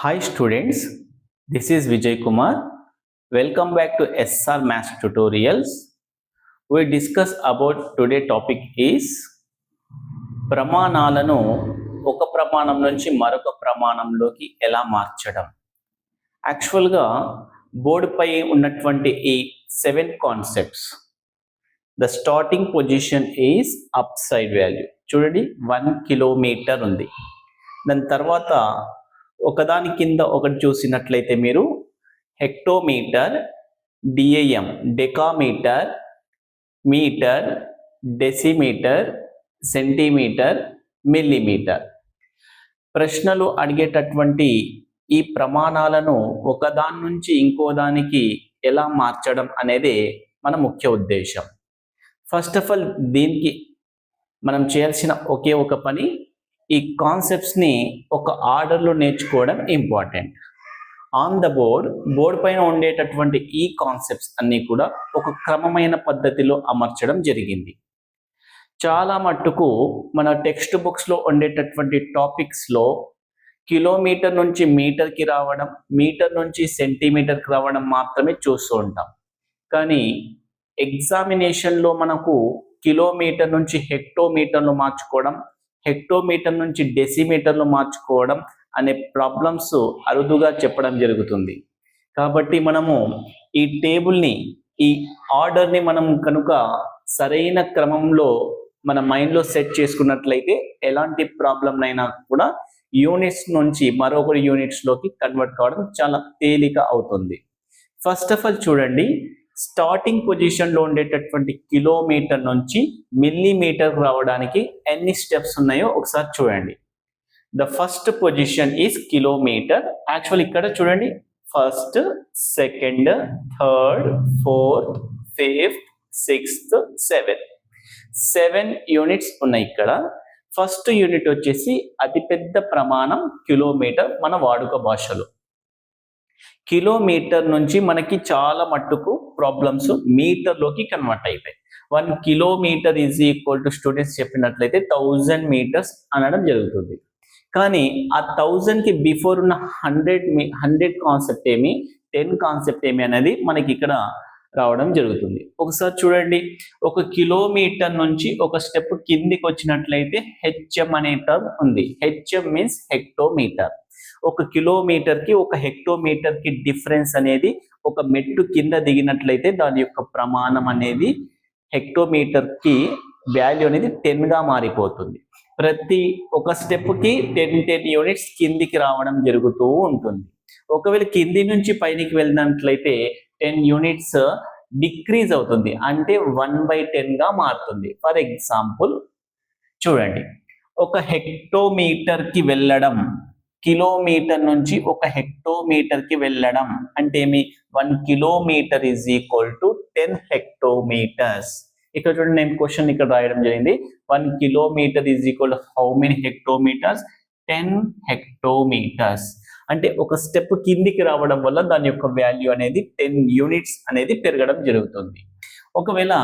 Hi students, this is Vijay Kumar. Welcome back to SR Maths Tutorials. We discuss about today topic is ప్రమాణాలను ఒక ప్రమాణం నుంచి మరొక ప్రమాణంలోకి ఎలా మార్చడం. యాక్చువల్గా బోర్డుపై ఉన్నటువంటి ఈ 7 concepts. The starting position is up side value. చూడండి 1 కిలోమీటర్ ఉంది. దాని తర్వాత ఒకదాని కింద ఒకటి చూసినట్లయితే మీరు hectometre, DIM, decametre, metre, decimetre, centimetre, millimetre. ప్రశ్నలు అడిగేటటువంటి ఈ ప్రమాణాలను ఒకదాని నుంచి ఇంకో దానికి ఎలా మార్చడం అనేది మన ముఖ్య ఉద్దేశం. ఫస్ట్ ఆఫ్ ఆల్ దీనికి మనం చేయాల్సిన ఒకే ఒక పని, ఈ కాన్సెప్ట్స్ని ఒక ఆర్డర్లో నేర్చుకోవడం ఇంపార్టెంట్. ఆన్ ద బోర్డ్ పైన ఉండేటటువంటి ఈ కాన్సెప్ట్స్ అన్నీ కూడా ఒక క్రమమైన పద్ధతిలో అమర్చడం జరిగింది. చాలా మట్టుకు మన టెక్స్ట్ బుక్స్లో ఉండేటటువంటి టాపిక్స్లో కిలోమీటర్ నుంచి మీటర్కి రావడం, మీటర్ నుంచి సెంటీమీటర్కి రావడం మాత్రమే చూస్తూ ఉంటాం. కానీ ఎగ్జామినేషన్లో మనకు కిలోమీటర్ నుంచి హెక్టోమీటర్లు మార్చుకోవడం, హెక్టోమీటర్ నుంచి డెసిమీటర్లు మార్చుకోవడం అనే ప్రాబ్లమ్స్ అరుదుగా చెప్పడం జరుగుతుంది. కాబట్టి మనము ఈ టేబుల్ని, ఈ ఆర్డర్ని మనం కనుక సరైన క్రమంలో మన మైండ్లో సెట్ చేసుకున్నట్లయితే ఎలాంటి ప్రాబ్లంనైనా కూడా యూనిట్స్ నుంచి మరొకరి యూనిట్స్లోకి కన్వర్ట్ కావడం చాలా తేలిక అవుతుంది. ఫస్ట్ ఆఫ్ ఆల్ చూడండి, స్టార్టింగ్ పొజిషన్లో ఉండేటటువంటి కిలోమీటర్ నుంచి మిల్లీమీటర్ రావడానికి ఎన్ని స్టెప్స్ ఉన్నాయో ఒకసారి చూడండి. The first position is kilometre. Actual ఇక్కడ చూడండి, first, second, third, fourth, fifth, sixth, seven units ఉన్నాయి ఇక్కడ. ఫస్ట్ యూనిట్ వచ్చేసి అతిపెద్ద ప్రమాణం కిలోమీటర్ మన వాడుక భాషలో. కిలోమీటర్ నుంచి మనకి చాలా మట్టుకు ప్రాబ్లమ్స్ మీటర్లోకి కన్వర్ట్ అయితాయి. 1 kilometre is equal to students చెప్పినట్లయితే 1000 మీటర్స్ అనడం జరుగుతుంది. కానీ ఆ 1000కి బిఫోర్ ఉన్న 100 కాన్సెప్ట్ ఏమి, 10 కాన్సెప్ట్ ఏమి అనేది మనకి ఇక్కడ రావడం జరుగుతుంది. ఒకసారి చూడండి, 1 కిలోమీటర్ నుంచి ఒక స్టెప్ కిందికి వచ్చినట్లయితే హెచ్ఎం అనే టర్మ్ ఉంది. HM means హెక్టోమీటర్. 1 కిలోమీటర్కి 1 హెక్టోమీటర్కి డిఫరెన్స్ అనేది, ఒక మెట్టు కింద దిగినట్లయితే దాని యొక్క ప్రమాణం అనేది హెక్టోమీటర్కి వాల్యూ అనేది 10గా మారిపోతుంది. ప్రతి ఒక స్టెప్కి 10 యూనిట్స్ కిందికి రావడం జరుగుతూ ఉంటుంది. ఒకవేళ కింది నుంచి పైకి వెళ్ళినట్లయితే 10 యూనిట్స్ డిక్రీజ్ అవుతుంది, అంటే 1/10గా మారుతుంది. ఫర్ ఎగ్జాంపుల్ చూడండి, 1 హెక్టోమీటర్కి వెళ్ళడం, కిలోమీటర్ నుంచి 1 హెక్టోమీటర్కి వెళ్ళడం అంటే ఏమి, 1 kilometre is equal to 10 hectometres. ఇక్కడ చూడండి, నేను క్వశ్చన్ ఇక్కడ రాయడం జరిగింది. 1 kilometre is equal to how many hectometres? 10 hectometres. అంటే ఒక స్టెప్ కిందికి రావడం వల్ల దాని యొక్క వాల్యూ అనేది 10 యూనిట్స్ అనేది పెరగడం జరుగుతుంది. ఒకవేళ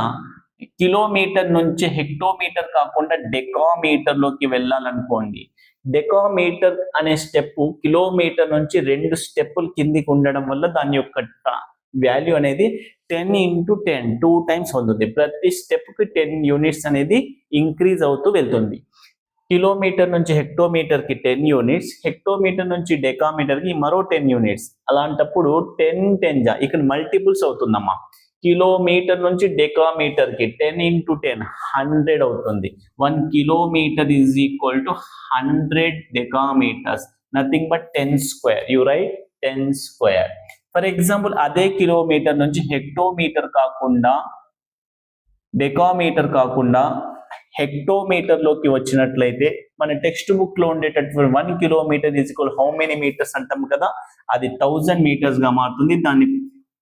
కిలోమీటర్ నుంచి హెక్టోమీటర్ కాకుండా డెకామీటర్లోకి వెళ్ళాలనుకోండి, డెకామీటర్ అనే స్టెప్ కిలోమీటర్ నుంచి 2 స్టెప్పులు కిందికి ఉండడం వల్ల దాని యొక్క వాల్యూ అనేది 10 × 10 2 టైమ్స్ అవుతుంది. ప్రతి స్టెప్కి 10 యూనిట్స్ అనేది ఇంక్రీజ్ అవుతూ వెళ్తుంది. కిలోమీటర్ నుంచి హెక్టోమీటర్కి 10 యూనిట్స్, హెక్టోమీటర్ నుంచి డెకామీటర్కి మరో 10 యూనిట్స్. అలాంటప్పుడు 10 10 ఇక్కడ మల్టిపుల్స్ అవుతుందమ్మా. కిలోమీటర్ నుంచి డెకామీటర్కి 10 × 10 100 అవుతుంది. 1 kilometre is equal to 100 decametres, nothing but 10 square. You write 10 square. For example అదే కిలోమీటర్ నుంచి హెక్టోమీటర్ కాకుండా, డెకామీటర్ కాకుండా హెక్టోమీటర్లోకి వచ్చినట్లయితే మన టెక్స్ట్ బుక్లో ఉండేటటువంటి 1 kilometre is equal how many metres అంటాం కదా, అది 1000 మీటర్స్గా మారుతుంది. దాన్ని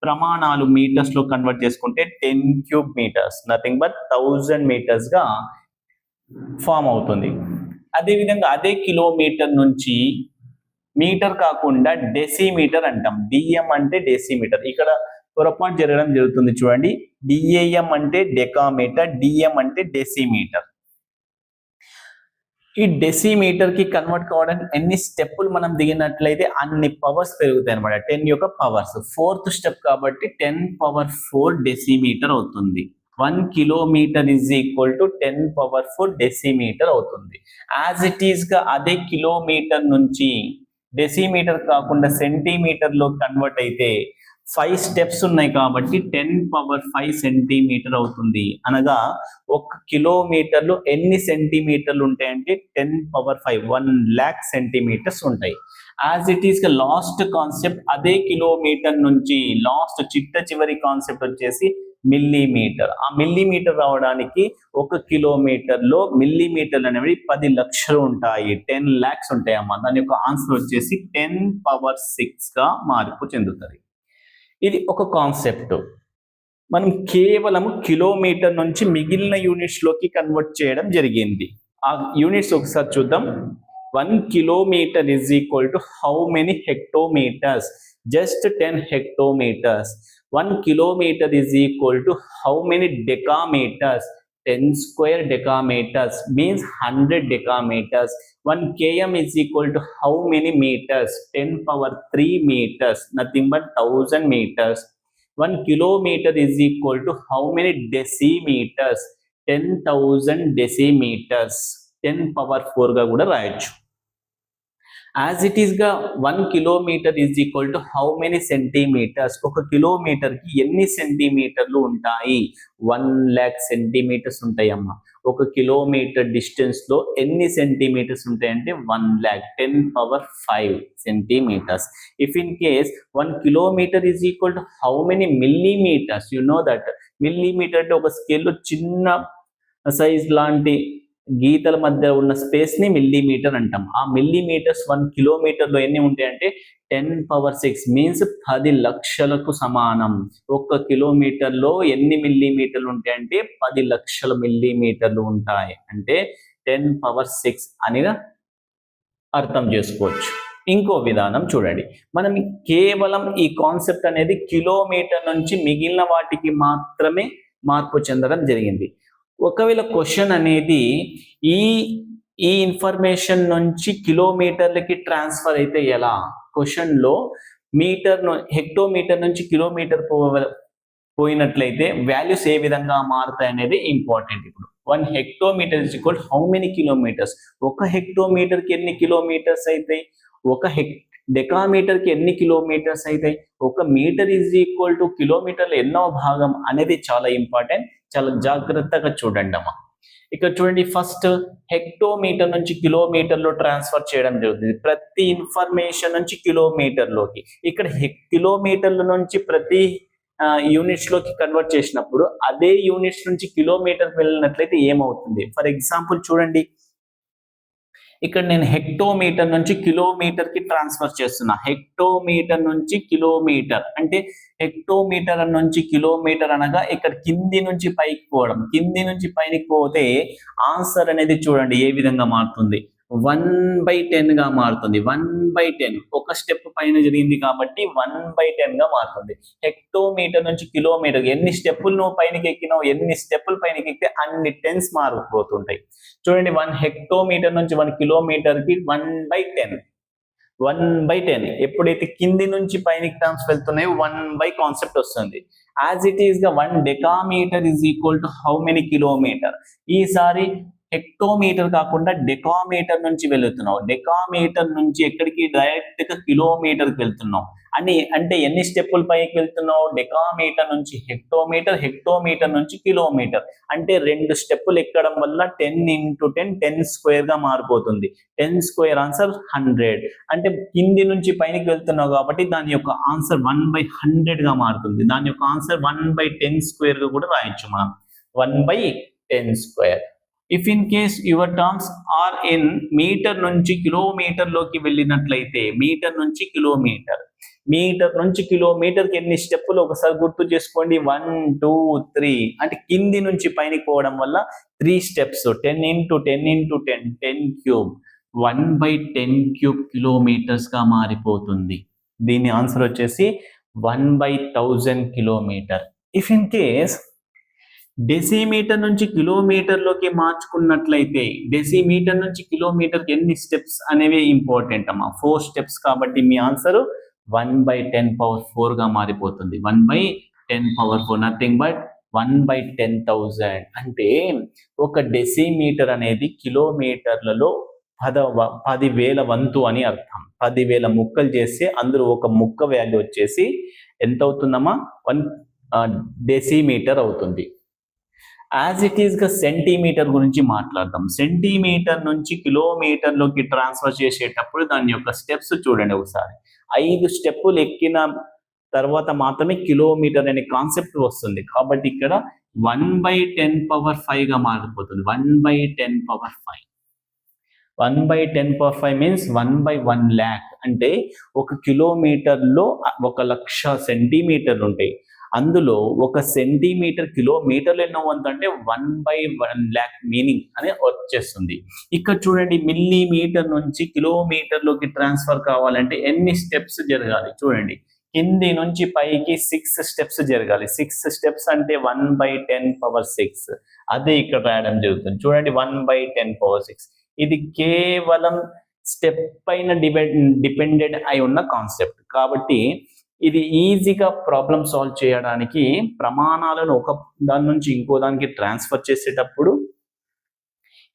ప్రమాణాలు మీటర్స్లో కన్వర్ట్ చేసుకుంటే 10 క్యూబ్ మీటర్స్, నథింగ్ బట్ 1000 మీటర్స్గా ఫామ్ అవుతుంది. అదేవిధంగా అదే కిలోమీటర్ నుంచి మీటర్ కాకుండా డెసిమీటర్ అంటాం. డిఎం అంటే డెసిమీటర్. ఇక్కడ పొరపాటు జరగడం జరుగుతుంది. చూడండి, డిఏఎం అంటే డెకామీటర్, డిఎం అంటే డెసిమీటర్. ఈ డెసిమీటర్ కి కన్వర్ట్ కావడానికి ఎన్ని స్టెప్పులు మనం దిగినట్లయితే అన్ని పవర్స్ పెరుగుతాయి అనమాట. 10 యొక్క పవర్స్. 4th స్టెప్ కాబట్టి 10⁴ డెసిమీటర్ అవుతుంది. 1 kilometre is equal to 10⁴ decimetre అవుతుంది. యాజ్ ఇట్ ఈస్ గా అదే కిలోమీటర్ నుంచి డెసిమీటర్ కాకుండా సెంటీమీటర్ లో కన్వర్ట్ అయితే 5 స్టెప్స్ ఉన్నాయి కాబట్టి 10⁵ సెంటీమీటర్ అవుతుంది. అనగా 1 కిలోమీటర్లు ఎన్ని సెంటీమీటర్లు ఉంటాయంటే 10⁵ 1,00,000 సెంటీమీటర్స్ ఉంటాయి. As it is lost concept అదే కిలోమీటర్ నుంచి లాస్ట్ చివరి కాన్సెప్ట్ వచ్చేసి మిల్లీమీటర్. ఆ మిల్లీమీటర్ రావడానికి 1 కిలోమీటర్లో మిల్లీమీటర్లు అనేవి 10 లక్షలు ఉంటాయి, 10 lakhs ఉంటాయి అమ్మా. దాని యొక్క ఆన్సర్ వచ్చేసి 10⁶ గా మార్పు చెందుతుంది. ఇది ఒక కాన్సెప్ట్. మనం కేవలం కిలోమీటర్ నుంచి మిగిలిన యూనిట్స్ లోకి కన్వర్ట్ చేయడం జరిగింది. ఆ యూనిట్స్ ఒకసారి చూద్దాం. 1 kilometer is equal to how many hectometers? Just 10 hectometers. 1 kilometer is equal to how many decameters? 10 square decameters means 100 decameters. 1 km is equal to how many meters? 10⁻³ meters, nothing but 1000 meters. 1 kilometer is equal to how many decimeters? 10,000 decimeters. 10⁴ గా కూడా రాయొచ్చు. As it is గా 1 kilometre is equal to how many centimetres? 1 kilometre కి ఎన్ని సెంటీమీటర్లు ఉంటాయి? 1,00,000 centimetres ఉంటాయి అమ్మా. 1 కిలోమీటర్ డిస్టెన్స్ లో ఎన్ని సెంటీమీటర్స్ ఉంటాయంటే 1,00,000, 10⁵ centimetres. If in case 1 kilometre is equal to how many millimetres? You know that millimetre అంటే ఒక స్కేల్లో చిన్న సైజ్ లాంటి గీతల మధ్య ఉన్న స్పేస్ ని మిల్లీమీటర్ అంటాం. ఆ మిల్లీమీటర్స్ 1 కిలోమీటర్ లో ఎన్ని ఉంటాయంటే 10⁶ మీన్స్ 10 లక్షలకు సమానం. 1 కిలోమీటర్ లో ఎన్ని మిల్లీమీటర్లు ఉంటాయంటే 10 లక్షల మిల్లీమీటర్లు ఉంటాయి. అంటే 10⁶ అని అర్థం చేసుకోవచ్చు. ఇంకో విధానం చూడండి. మనం కేవలం ఈ కాన్సెప్ట్ అనేది కిలోమీటర్ నుంచి మిగిలిన వాటికి మాత్రమే మార్పు చెందడం జరిగింది. ఒకవేళ క్వశ్చన్ అనేది ఈ ఇన్ఫర్మేషన్ నుంచి కిలోమీటర్లకి ట్రాన్స్ఫర్ అయితే ఎలా? క్వశ్చన్ లో హెక్టోమీటర్ నుంచి కిలోమీటర్ పోయినట్లయితే వాల్యూస్ ఏ విధంగా మారుతాయి అనేది ఇంపార్టెంట్. ఇప్పుడు 1 hectometre is equal how many kilometres? 1 హెక్టోమీటర్ కి ఎన్ని కిలోమీటర్స్ అవుతాయి? 1 డెకామీటర్ కి ఎన్ని కిలోమీటర్స్ అవుతాయి? 1 మీటర్ ఈజ్ ఈక్వల్ టు కిలోమీటర్ల ఎన్నో భాగం అనేది చాలా ఇంపార్టెంట్. చాలా జాగ్రత్తగా చూడండి అమ్మా. ఇక్కడ చూడండి, ఫస్ట్ హెక్టోమీటర్ నుంచి కిలోమీటర్ లో ట్రాన్స్ఫర్ చేయడం జరుగుతుంది. ప్రతి ఇన్ఫర్మేషన్ నుంచి కిలోమీటర్ లోకి. ఇక్కడ కిలోమీటర్ల నుంచి ప్రతి యూనిట్స్ లోకి కన్వర్ట్ చేసినప్పుడు అదే యూనిట్స్ నుంచి కిలోమీటర్ వెళ్ళినట్లయితే ఏమవుతుంది? ఫర్ ఎగ్జాంపుల్ చూడండి, ఇక్కడ నేను హెక్టోమీటర్ నుంచి కిలోమీటర్ కి ట్రాన్స్ఫర్ చేస్తున్నా. హెక్టోమీటర్ నుంచి కిలోమీటర్ అంటే హెక్టోమీటర్ నుంచి కిలోమీటర్ అనగా ఇక్కడ కింది నుంచి పైకి పోవడం. కింది నుంచి పైకి పోతే ఆన్సర్ అనేది చూడండి ఏ విధంగా మారుతుంది. 1/10 గా మారుతుంది. 1/10 ఒక స్టెప్ పైన జరిగింది కాబట్టి 1/10 గా మారుతుంది. హెక్టోమీటర్ నుంచి కిలోమీటర్ ఎన్ని స్టెప్పులు నువ్వు పైనకి ఎక్కినావు, ఎన్ని స్టెప్పులు పైనకి ఎక్కితే అన్ని టెన్స్ మారిపోతుంటాయి. చూడండి, 1 హెక్టోమీటర్ నుంచి 1 కిలోమీటర్ కి 1/10. 1/10 ఎప్పుడైతే కింది నుంచి పైనకి టర్మ్స్ వెళ్తున్నాయో 1 కాన్సెప్ట్ వస్తుంది. యాజ్ ఇట్ ఈస్ గా 1 decametre is equal to how many kilometre? ఈసారి హెక్టోమీటర్ కాకుండా డెకామీటర్ నుంచి వెళ్తున్నావు. డెకామీటర్ నుంచి ఎక్కడికి? డైరెక్ట్ గా కిలోమీటర్కి వెళ్తున్నావు. అంటే ఎన్ని స్టెప్పులు పైకి వెళ్తున్నావు? డెకామీటర్ నుంచి హెక్టోమీటర్, హెక్టోమీటర్ నుంచి కిలోమీటర్. అంటే 2 స్టెప్పులు ఎక్కడం వల్ల 10 × 10 10² గా మారిపోతుంది. 10² ఆన్సర్ 100. అంటే కింది నుంచి పైనకి వెళ్తున్నావు కాబట్టి దాని యొక్క ఆన్సర్ 1/100 గా మారుతుంది. దాని యొక్క ఆన్సర్ 1/10² గా కూడా రాయొచ్చు మనం. 1/10². If in case your terms are in metre నుంచి కిలోమీటర్ లోకి వెళ్ళినట్లయితే, మీటర్ నుంచి కిలోమీటర్, మీటర్ నుంచి కిలోమీటర్కి ఎన్ని స్టెప్పులు ఒకసారి గుర్తు చేసుకోండి. 1 2 3 అంటే కింది నుంచి పైనకి పోవడం వల్ల 3 స్టెప్స్. 10 × 10 × 10 10³ 1/10³ కిలోమీటర్స్ గా మారిపోతుంది. దీని ఆన్సర్ వచ్చేసి 1/1000 kilometre. If in case decimetre నుంచి కిలోమీటర్లోకి మార్చుకున్నట్లయితే డెసిమీటర్ నుంచి కిలోమీటర్కి ఎన్ని స్టెప్స్ అనేవి ఇంపార్టెంట్ అమ్మా. 4 స్టెప్స్. కాబట్టి మీ ఆన్సర్ 1/10⁴ గా మారిపోతుంది. 1/10⁴ నథింగ్ బట్ 1/10,000. అంటే ఒక డెసిమీటర్ అనేది కిలోమీటర్లలో 10,000 వంతు అని అర్థం. 10,000 ముక్కలు చేస్తే అందులో ఒక ముక్క వాల్యూ వచ్చేసి ఎంత అవుతుందమ్మా? 1 డెసిమీటర్ అవుతుంది. యాజ్ ఇట్ ఈస్ గా సెంటీమీటర్ గురించి మాట్లాడదాం. సెంటీమీటర్ నుంచి కిలోమీటర్లోకి ట్రాన్స్ఫర్ చేసేటప్పుడు దాని యొక్క స్టెప్స్ చూడండి ఒకసారి. 5 స్టెప్పులు ఎక్కిన తర్వాత మాత్రమే కిలోమీటర్ అనే కాన్సెప్ట్ వస్తుంది. కాబట్టి ఇక్కడ 1/10⁵ గా మారిపోతుంది. 1/10⁵. 1/10⁵ మీన్స్ 1/1 lakh. అంటే ఒక కిలోమీటర్లో 1,00,000 సెంటీమీటర్లు ఉంటాయి. అందులో ఒక సెంటీమీటర్ కిలోమీటర్లు ఎన్నో వంతు అంటే 1/1 lakh మీనింగ్ అని వచ్చేస్తుంది. ఇక్కడ చూడండి, మిల్లీమీటర్ నుంచి కిలోమీటర్లోకి ట్రాన్స్ఫర్ కావాలంటే ఎన్ని స్టెప్స్ జరగాలి చూడండి. కింది నుంచి పైకి 6 స్టెప్స్ జరగాలి. 6 స్టెప్స్ అంటే 1/10⁶. అదే ఇక్కడ రాయడం జరుగుతుంది. చూడండి, 1/10⁶. ఇది కేవలం స్టెప్ పైన డిపెండెడ్ అయి ఉన్న కాన్సెప్ట్. కాబట్టి ఇది ఈజీగా ప్రాబ్లమ్ సాల్వ్ చేయడానికి ప్రమాణాలను ఒక దాని నుంచి ఇంకో దానికి ట్రాన్స్ఫర్ చేసేటప్పుడు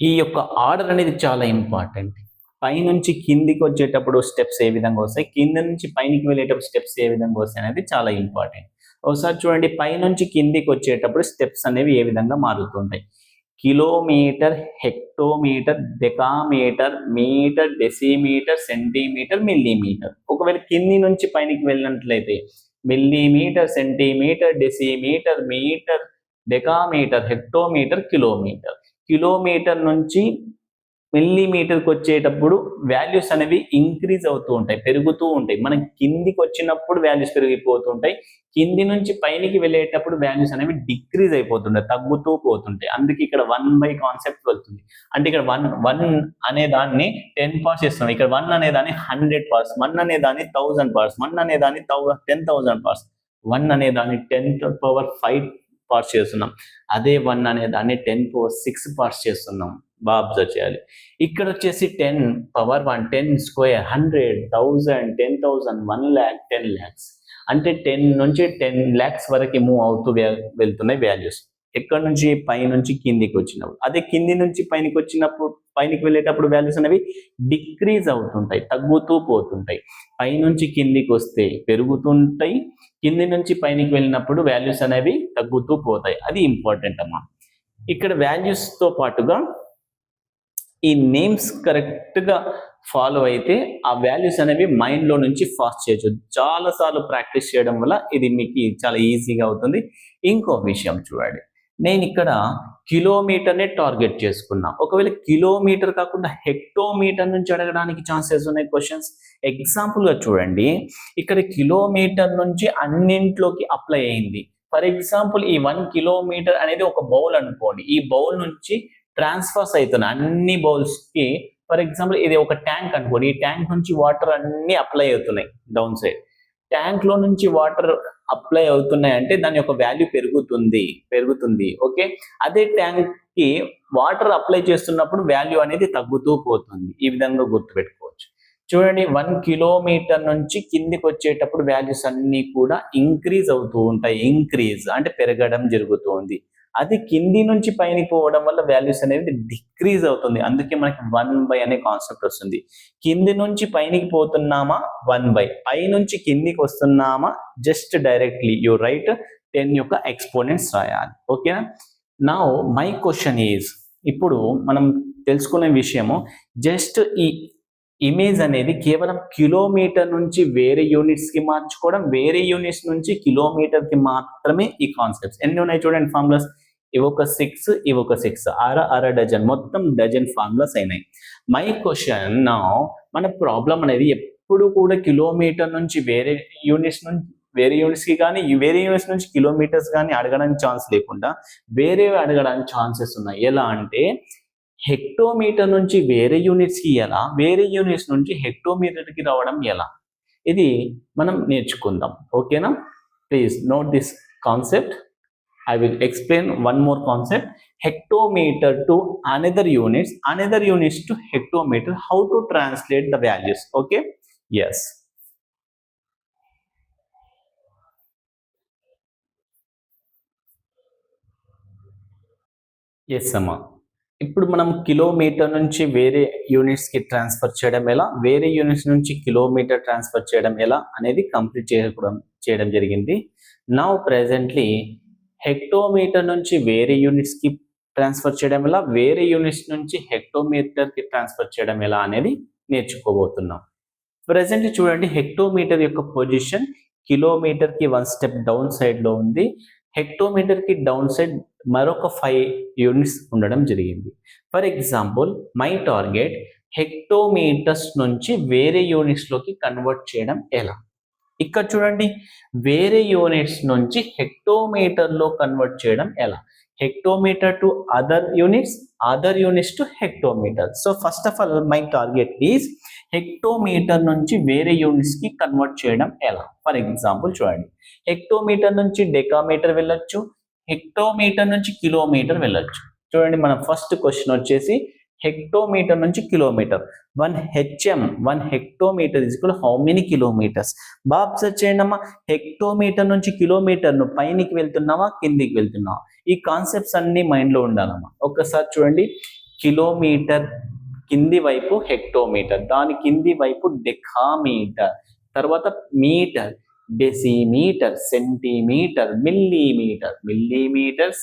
ఈ యొక్క ఆర్డర్ అనేది చాలా ఇంపార్టెంట్. పైనుంచి కిందికి వచ్చేటప్పుడు స్టెప్స్ ఏ విధంగా వస్తాయి, కింద నుంచి పైనకి వెళ్ళేటప్పుడు స్టెప్స్ ఏ విధంగా వస్తాయి అనేది చాలా ఇంపార్టెంట్. ఒకసారి చూడండి, పైనుంచి కిందికి వచ్చేటప్పుడు స్టెప్స్ అనేవి ఏ విధంగా మారుతుంటాయి. Kilometre, hectometre, decametre, metre, decimetre, centimetre, millimetre. ఒకవేళ కింది నుంచి పైనకి వెళ్ళినట్లయితే millimetre, centimetre, decimetre, metre, decametre, hectometre, kilometre. Kilometre నుంచి మిల్లీమీటర్కి వచ్చేటప్పుడు వాల్యూస్ అనేవి ఇంక్రీజ్ అవుతూ ఉంటాయి, పెరుగుతూ ఉంటాయి. మనం కిందికి వచ్చినప్పుడు వాల్యూస్ పెరిగిపోతుంటాయి, కింది నుంచి పైనకి వెళ్ళేటప్పుడు వాల్యూస్ అనేవి డిక్రీజ్ అయిపోతుంటాయి, తగ్గుతూ పోతుంటాయి. అందుకే ఇక్కడ 1 కాన్సెప్ట్ వెళ్తుంది. అంటే ఇక్కడ 1 అనే దాన్ని 10 పార్ట్స్ చేస్తున్నాం, ఇక్కడ 1 అనే దాన్ని 100 పార్ట్స్, 1 అనే దాన్ని 1000 పార్ట్స్, 1 అనే దాన్ని 10,000 పార్ట్స్, 1 అనే దాన్ని 10⁵ పార్ట్స్ చేస్తున్నాం. అదే 1 అనే దాన్ని 10⁶ పార్ట్స్ చేస్తున్నాం. బాగా అబ్జర్వ్ చేయాలి. ఇక్కడ వచ్చేసి 10⁻1, 10 స్క్వేర్, 100, 1000, 10,000, 1 lakh, 10 lakhs. అంటే 10 నుంచి 10 lakhs వరకు మూవ్ అవుతూ వెళ్తున్నాయి వాల్యూస్. ఎక్కడి నుంచి? పై నుంచి కిందికి వచ్చినప్పుడు. అదే కింది నుంచి పైనకి వచ్చినప్పుడు, పైనకి వెళ్ళేటప్పుడు వాల్యూస్ అనేవి డిక్రీజ్ అవుతుంటాయి, తగ్గుతూ పోతుంటాయి. పై నుంచి కిందికి వస్తే పెరుగుతుంటాయి, కింది నుంచి పైనకి వెళ్ళినప్పుడు వాల్యూస్ అనేవి తగ్గుతూ పోతాయి. అది ఇంపార్టెంట్ అమ్మా. ఇక్కడ వాల్యూస్ తో పాటుగా ఈ నేమ్స్ కరెక్ట్ గా ఫాలో అయితే ఆ వాల్యూస్ అనేవి మైండ్ లో నుంచి ఫాస్ట్ చేయొచ్చు. చాలా సార్లు ప్రాక్టీస్ చేయడం వల్ల ఇది మీకు చాలా ఈజీగా అవుతుంది. ఇంకో విషయం చూడండి, నేను ఇక్కడ కిలోమీటర్నే టార్గెట్ చేసుకున్నా. ఒకవేళ కిలోమీటర్ కాకుండా హెక్టోమీటర్ నుంచి అడగడానికి ఛాన్సెస్ ఉన్నాయి క్వశ్చన్స్. ఎగ్జాంపుల్ గా చూడండి, ఇక్కడ కిలోమీటర్ నుంచి అన్నింట్లోకి అప్లై అయింది. ఫర్ ఎగ్జాంపుల్, ఈ 1 కిలోమీటర్ అనేది ఒక బౌల్ అనుకోండి. ఈ బౌల్ నుంచి ట్రాన్స్ఫర్స్ అవుతున్నాయి అన్ని బౌల్స్ కి. ఫర్ ఎగ్జాంపుల్, ఇది ఒక ట్యాంక్ అనుకోండి. ఈ ట్యాంక్ నుంచి వాటర్ అన్ని అప్లై అవుతున్నాయి డౌన్ సైడ్. ట్యాంక్ లో నుంచి వాటర్ అప్లై అవుతున్నాయి అంటే దాని యొక్క వాల్యూ పెరుగుతుంది. ఓకే, అదే ట్యాంక్ కి వాటర్ అప్లై చేస్తున్నప్పుడు వాల్యూ అనేది తగ్గుతూ పోతుంది. ఈ విధంగా గుర్తుపెట్టుకోవచ్చు. చూడండి, 1 కిలోమీటర్ నుంచి కిందికి వచ్చేటప్పుడు వాల్యూస్ అన్ని కూడా ఇంక్రీజ్ అవుతూ ఉంటాయి. ఇంక్రీజ్ అంటే పెరగడం జరుగుతుంది. అది కింది నుంచి పైనకి పోవడం వల్ల వాల్యూస్ అనేది డిక్రీజ్ అవుతుంది. అందుకే మనకి 1 అనే కాన్సెప్ట్ వస్తుంది. కింది నుంచి పైనకి పోతున్నామా 1, పై నుంచి కిందికి వస్తున్నామా జస్ట్ డైరెక్ట్లీ యూ రైట్ 10 యొక్క ఎక్స్పోనెంట్స్ రాయాలి. ఓకేనా? నౌ మై క్వశ్చన్ ఈజ్, ఇప్పుడు మనం తెలుసుకునే విషయము జస్ట్ ఈ ఇమేజ్ అనేది కేవలం కిలోమీటర్ నుంచి వేరే యూనిట్స్ కి మార్చుకోవడం, వేరే యూనిట్స్ నుంచి కిలోమీటర్ కి మాత్రమే ఈ కాన్సెప్ట్స్. ఎన్ని ఉన్నాయి చూడండి ఫార్ములాస్. ఇవొక 6, ఇవొక 6, అర డజన్, మొత్తం డజన్ ఫార్ములాస్ అయినాయి. మై క్వశ్చన్ నౌ, మన ప్రాబ్లం అనేది ఎప్పుడు కూడా కిలోమీటర్ నుంచి వేరే యూనిట్స్ కి కానీ వేరే యూనిట్స్ నుంచి కిలోమీటర్స్ కానీ అడగడానికి ఛాన్స్ లేకుండా వేరే అడగడానికి ఛాన్సెస్ ఉన్నాయి. ఎలా అంటే హెక్టోమీటర్ నుంచి వేరే యూనిట్స్ కి ఎలా, వేరే యూనిట్స్ నుంచి హెక్టోమీటర్ కి రావడం ఎలా, ఇది మనం నేర్చుకుందాం. ఓకేనా? Please note this concept. I will explain one more concept. Hectometer to another units to hectometer. How to translate the values? Okay. Yes. Yes అమ్మా. ఇప్పుడు మనం కిలోమీటర్ నుంచి వేరే యూనిట్స్కి ట్రాన్స్ఫర్ చేయడం ఎలా, వేరే యూనిట్స్ నుంచి కిలోమీటర్ ట్రాన్స్ఫర్ చేయడం ఎలా అనేది కంప్లీట్ చేయడం జరిగింది. నౌ ప్రెజెంట్లీ హెక్టోమీటర్ నుంచి వేరే యూనిట్స్కి ట్రాన్స్ఫర్ చేయడం ఎలా, వేరే యూనిట్స్ నుంచి హెక్టోమీటర్కి ట్రాన్స్ఫర్ చేయడం ఎలా అనేది నేర్చుకోబోతున్నాం. ప్రెజెంట్లీ చూడండి, హెక్టోమీటర్ యొక్క పొజిషన్ కిలోమీటర్కి 1 స్టెప్ డౌన్ సైడ్లో ఉంది. హెక్టోమీటర్కి డౌన్ సైడ్ మరొక 5 యూనిట్స్ ఉండడం జరిగింది. ఫర్ ఎగ్జాంపుల్, మై టార్గెట్ హెక్టోమీటర్స్ నుంచి వేరే యూనిట్స్లోకి కన్వర్ట్ చేయడం ఎలా. ఇక్కడ చూడండి, వేరే యూనిట్స్ నుంచి హెక్టోమీటర్లో కన్వర్ట్ చేయడం ఎలా. హెక్టోమీటర్ to other units to హెక్టోమీటర్. So first of all my target is హెక్టోమీటర్ నుంచి వేరే యూనిట్స్కి కన్వర్ట్ చేయడం ఎలా. ఫర్ ఎగ్జాంపుల్ చూడండి, హెక్టోమీటర్ నుంచి డెకామీటర్ వెళ్ళొచ్చు, హెక్టోమీటర్ నుంచి కిలోమీటర్ వెళ్ళొచ్చు. చూడండి, మన ఫస్ట్ క్వశ్చన్ వచ్చేసి హెక్టోమీటర్ నుంచి kilometre. 1 hectometre is equal how many kilometres. బాగా అబ్జర్వ్ చేయండి అమ్మా, హెక్టోమీటర్ నుంచి కిలోమీటర్ను పైనికి వెళ్తున్నావా కిందికి వెళ్తున్నావా, ఈ కాన్సెప్ట్స్ అన్ని మైండ్లో ఉండాలమ్మా. ఒక్కసారి చూడండి, కిలోమీటర్ కింది వైపు హెక్టోమీటర్, దాని కింది వైపు డెకామీటర్, తర్వాత metre, decimetre, centimetre, millimetre,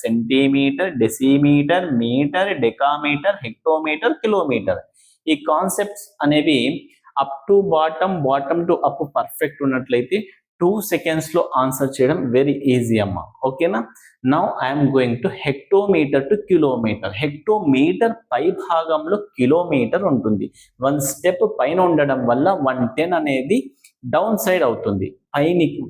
centimetre, decimetre, metre, decametre, hectometre, kilometre. ఈ కాన్సెప్ట్స్ అనేవి up to bottom to up perfect ఉన్నట్లయితే 2 సెకండ్స్లో ఆన్సర్ చేయడం వెరీ ఈజీ అమ్మా. ఓకేనా. Now I'm going to hectometre to kilometre. Hectometre పై భాగంలో కిలోమీటర్ ఉంటుంది. 1 స్టెప్ పైన ఉండడం వల్ల 110 అనేది డౌన్ సైడ్ అవుతుంది.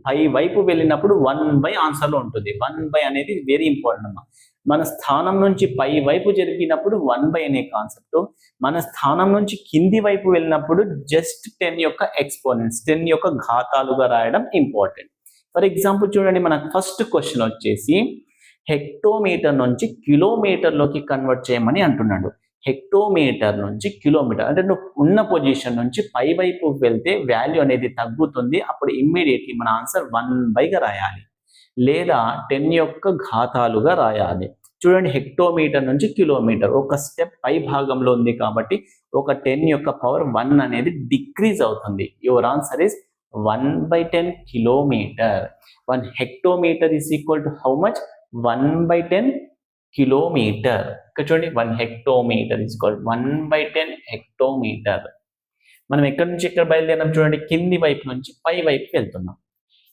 పై వైపు వెళ్ళినప్పుడు 1/, ఆన్సర్లో ఉంటుంది. 1/, అనేది వెరీ ఇంపార్టెంట్ అమ్మా. మన స్థానం నుంచి పై వైపు జరిగినప్పుడు 1/, అనే కాన్సెప్ట్, మన స్థానం నుంచి కింది వైపు వెళ్ళినప్పుడు జస్ట్ 10 యొక్క ఎక్స్పోనెంట్స్, 10 యొక్క ఘాతాలుగా రాయడం ఇంపార్టెంట్. ఫర్ ఎగ్జాంపుల్ చూడండి, మన ఫస్ట్ క్వశ్చన్ వచ్చేసి హెక్టోమీటర్ నుంచి కిలోమీటర్లోకి కన్వర్ట్ చేయమని అంటున్నాడు. హెక్టోమీటర్ నుంచి కిలోమీటర్ అంటే నువ్వు ఉన్న పొజిషన్ నుంచి పై వైపు వెళ్తే వాల్యూ అనేది తగ్గుతుంది. అప్పుడు ఇమ్మీడియట్లీ మన ఆన్సర్ 1/, రాయాలి, లేదా 10 యొక్క ఘాతాలుగా రాయాలి. చూడండి, హెక్టోమీటర్ నుంచి కిలోమీటర్ ఒక స్టెప్ పై భాగంలో ఉంది కాబట్టి ఒక 10 యొక్క పవర్ 1 అనేది డిక్రీజ్ అవుతుంది. Your answer is 1/10 kilometre. 1 hectometre is equal to how much? 1/10 kilometre. ఇక్కడ చూడండి, 1 హెక్టోమీటర్ ఈజ్ ఈక్వల్ 1/10 హెక్టోమీటర్. మనం ఎక్కడి నుంచి ఎక్కడ బయలుదేరాం చూడండి, కింది వైపు నుంచి పై వైపు వెళ్తున్నాం.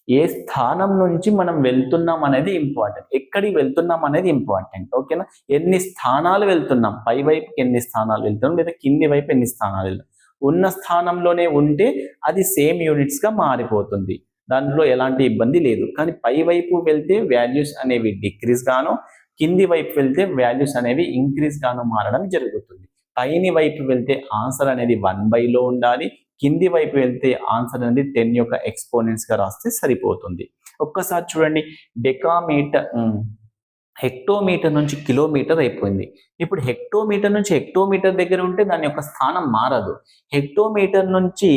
ఏ స్థానం నుంచి మనం వెళ్తున్నాం అనేది ఇంపార్టెంట్, ఎక్కడికి వెళ్తున్నాం అనేది ఇంపార్టెంట్. ఓకేనా. ఎన్ని స్థానాలు వెళ్తున్నాం, పై వైపుకి ఎన్ని స్థానాలు వెళ్తున్నాం, లేదా కింది వైపు ఎన్ని స్థానాలు వెళ్తున్నాం. ఉన్న స్థానంలోనే ఉంటే అది సేమ్ యూనిట్స్గా మారిపోతుంది, దాంట్లో ఎలాంటి ఇబ్బంది లేదు. కానీ పై వైపు వెళ్తే వాల్యూస్ అనేవి డిక్రీజ్ గాను, కింది వైపు వెళ్తే వాల్యూస్ అనేవి ఇంక్రీజ్ గాను మారడం జరుగుతుంది. పైని వైపు వెళ్తే ఆన్సర్ అనేది 1/లో ఉండాలి, కింది వైపు వెళ్తే ఆన్సర్ అనేది 10 యొక్క ఎక్స్పోనెంట్స్గా రాస్తే సరిపోతుంది. ఒక్కసారి చూడండి, హెక్టోమీటర్ నుంచి కిలోమీటర్ అయిపోయింది. ఇప్పుడు హెక్టోమీటర్ నుంచి హెక్టోమీటర్ దగ్గర ఉంటే దాని యొక్క స్థానం మారదు. హెక్టోమీటర్ నుంచి